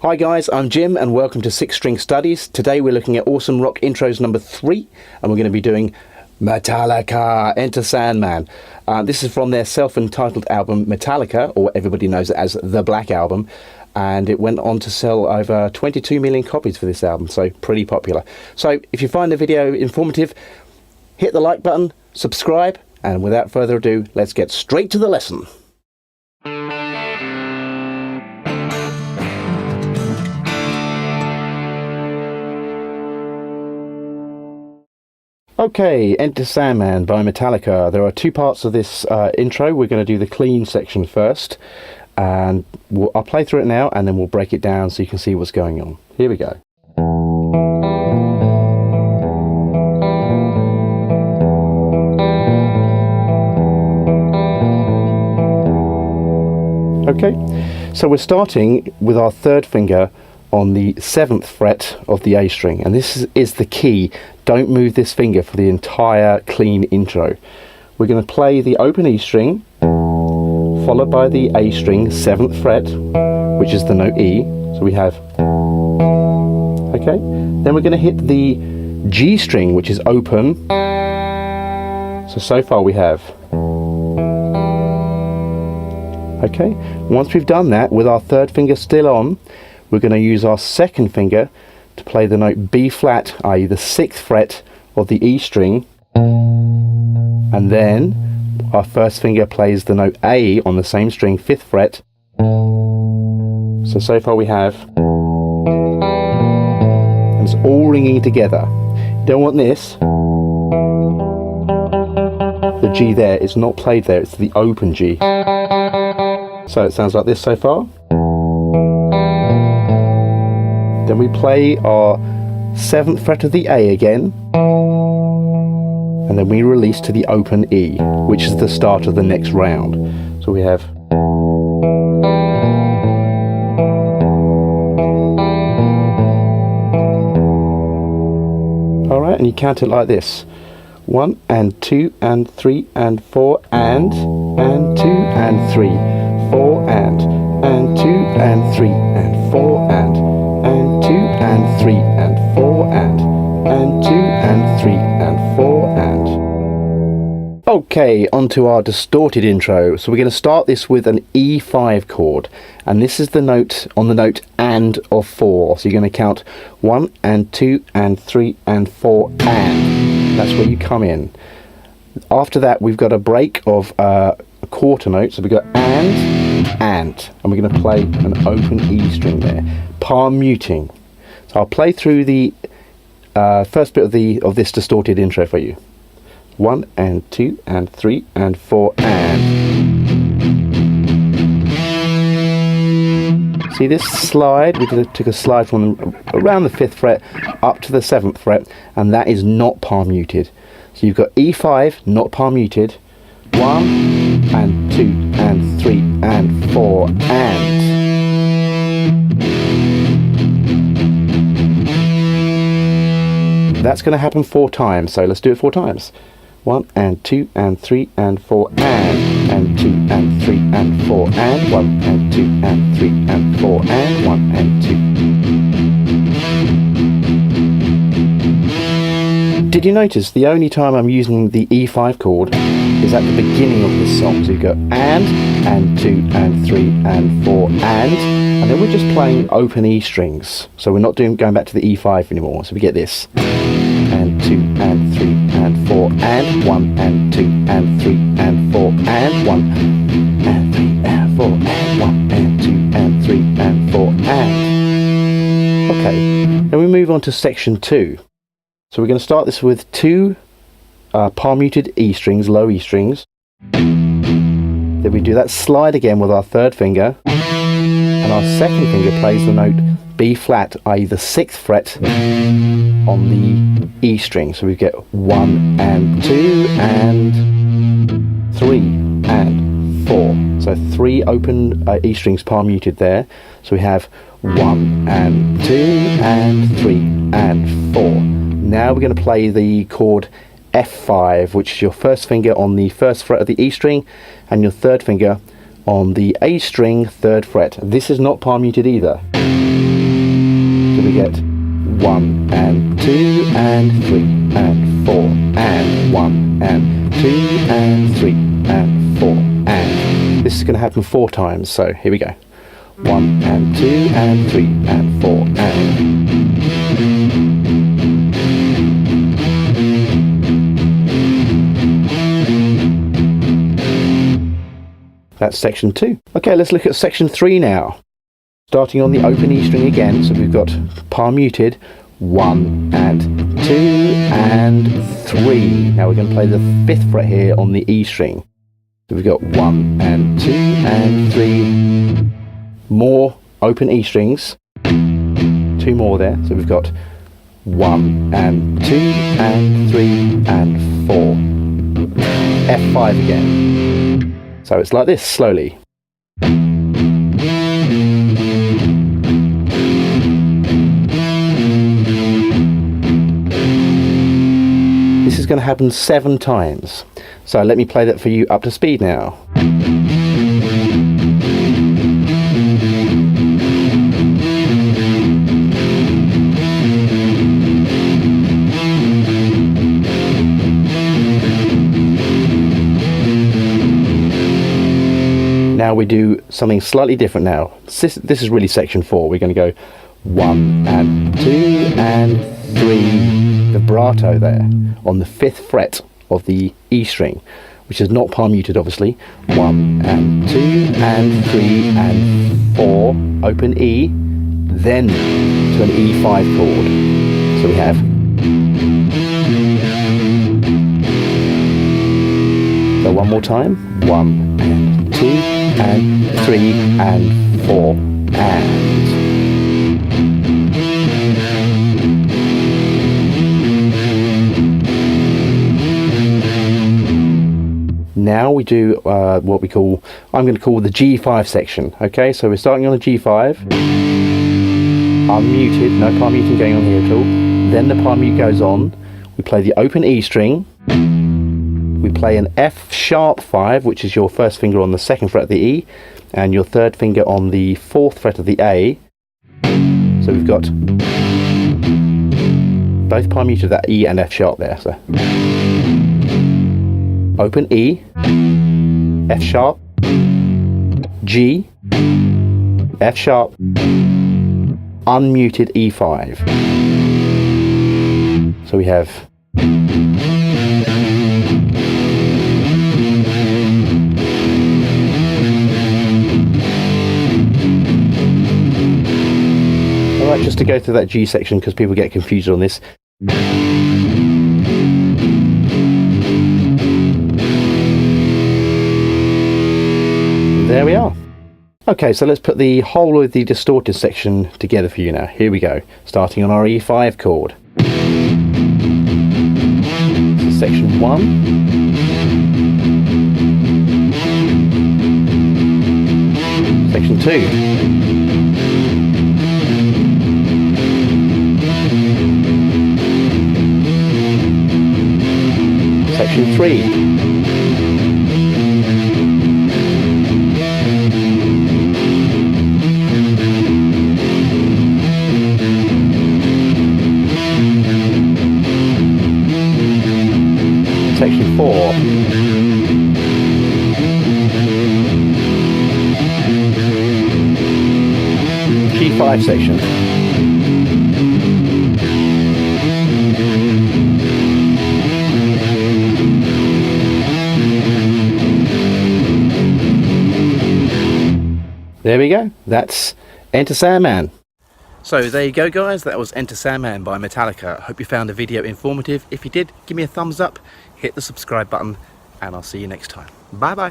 Hi guys, I'm Jim and welcome to 6 String Studies. Today we're looking at Awesome Rock Intros number 3 and we're going to be doing Metallica, Enter Sandman. This is from their self-entitled album Metallica, or everybody knows it as The Black Album, and it went on to sell over 22 million copies for this album, so pretty popular. So if you find the video informative, hit the like button, subscribe, and without further ado, let's get straight to the lesson. Okay, Enter Sandman by Metallica. There are two parts of this intro. We're going to do the clean section first, and I'll play through it now and then we'll break it down so you can see what's going on. Here we go. Okay, so we're starting with our third finger on the 7th fret of the A string, and this is the key. Don't move this finger for the entire clean intro. We're going to play the open E string followed by the A string 7th fret, which is the note E, so we have, okay, then we're going to hit the G string, which is open, so far we have, okay. Once we've done that with our third finger still on, we're going to use our second finger to play the note B flat, i.e. the 6th fret of the E string, and then our first finger plays the note A on the same string, 5th fret. So far we have, and it's all ringing together. You don't want this, the G there, it's not played there, it's the open G. So it sounds like this so far. Then we play our 7th fret of the A again, and then we release to the open E, which is the start of the next round. So we have, alright, and you count it like this: 1 and 2 and 3 and 4 and 2 and 3, 4 and 2 and 3 and 4 and 2 and 3 and 4 and 2 and 3 and 4 and. Okay, onto our distorted intro. So we're going to start this with an E5 chord, and this is the note on the note and of 4. So you're going to count 1 and 2 and 3 and 4 and. That's where you come in. After that we've got a break of a quarter note, so we've got and we're going to play an open E string there, palm muting. So I'll play through the first bit of this distorted intro for you. 1 and 2 and 3 and 4 and. See this slide? We took a slide from around the 5th fret up to the 7th fret, and that is not palm muted. So you've got E5 not palm muted, 1 and 2 and 3 and 4 and. That's going to happen 4 times, so let's do it 4 times. 1 and 2 and 3 and 4 and 2 and 3 and 4 and 1 and 2 and 3 and 4 and 1 and 2. Did you notice the only time I'm using the E5 chord is at the beginning of this song? So you go and 2 and 3 and 4 and then we're just playing open E strings. So we're not going back to the E5 anymore. So we get this. And 2 and 3 and 4 and 1 and 2 and 3 and 4 and 1 and 3 and 4 and 1 and 2 and 3 and 4 and. Okay, then we move on to section 2. So we're going to start this with 2 palm muted E strings, low E strings. Then we do that slide again with our third finger, and our second finger plays the note B flat, i.e. the 6th fret on the E string. So we get 1 and 2 and 3 and 4. So 3 open E strings palm muted there. So we have 1 and 2 and 3 and 4. Now we're going to play the chord F5, which is your first finger on the 1st fret of the E string and your third finger on the A string 3rd fret. This is not palm muted either. we get 1 and 2 and 3 and 4 and 1 and 2 and 3 and 4 and. This is going to happen 4 times, so here we go. 1 and 2 and 3 and 4 and. That's section 2. Okay, let's look at section 3 now. Starting on the open E string again, so we've got palm muted, 1 and 2 and 3. Now we're going to play the 5th fret here on the E string. So we've got 1 and 2 and 3. More open E strings. 2 more there. So we've got 1 and 2 and 3 and 4. F5 again. So it's like this, slowly. This is going to happen 7 times. So let me play that for you up to speed now. Now we do something slightly different now. This is really section 4. We're going to go 1 and 2 and 3, vibrato there on the 5th fret of the E string, which is not palm muted obviously. 1 and 2 and 3 and 4, open E, then to an E5 chord. So we have. So one more time, 1 and 2 and 3 and 4 and. Now we do what we call, I'm going to call the G5 section. Okay, so we're starting on a G5, unmuted, no palm muting going on here at all. Then the palm mute goes on, we play the open E string, we play an F sharp 5, which is your first finger on the 2nd fret of the E, and your 3rd finger on the 4th fret of the A. So we've got both palm muted, that E and F sharp there. So open E, F sharp, G, F sharp, unmuted E5. So we have. Alright, just to go through that G section because people get confused on this. There we are. Okay, so let's put the whole of the distorted section together for you now. Here we go, starting on our E5 chord. This is section 1. Section 2. Section 3. Section 4. G5 section. There we go. That's Enter Sandman. So there you go guys, that was Enter Sandman by Metallica. Hope you found the video informative. If you did, give me a thumbs up, hit the subscribe button, and I'll see you next time. Bye bye.